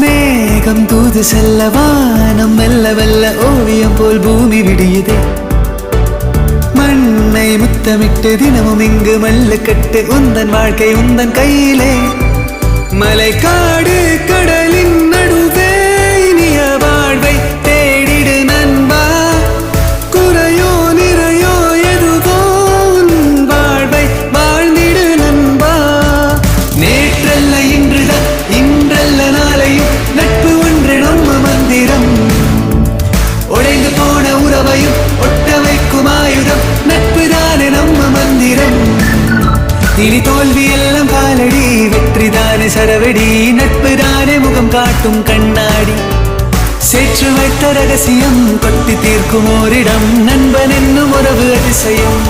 மேகம் தூது செல்லவா நம் மெல்ல வெல்ல ஓவியம் போல் பூமி விடியதே மண்ணை முத்தமிட்டு தினமும் இங்கு மல்லுக்கட்டு உந்தன் வாழ்க்கை உந்தன் கையிலே மலை காடு கடலின் நடுவே இனிய வாழ்வை தேடிடு நண்பா குறையோ நிறையோ எதுவோ உன் வாழ்வை வாழ்ந்திடு நண்பா நேற்றல்ல இன்றுதான் இன்றல்ல நாளையும் நட்பு ஒன்று நம்ம மந்திரம் உடைந்து போன உறவையும் ஒட்ட வைக்கும் ஆயுதம் நட்புதானே நம்ம மந்திரம் இனி தோல்வி எல்லாம் காலடி வெற்றிதானே சரவெடி நட்புதானே முகம் காட்டும் கண்ணாடி சேற்று வைத்த ரகசியம் கொட்டி தீர்க்கும் ஓரிடம் நண்பன் என்னும் உறவு அதிசயம்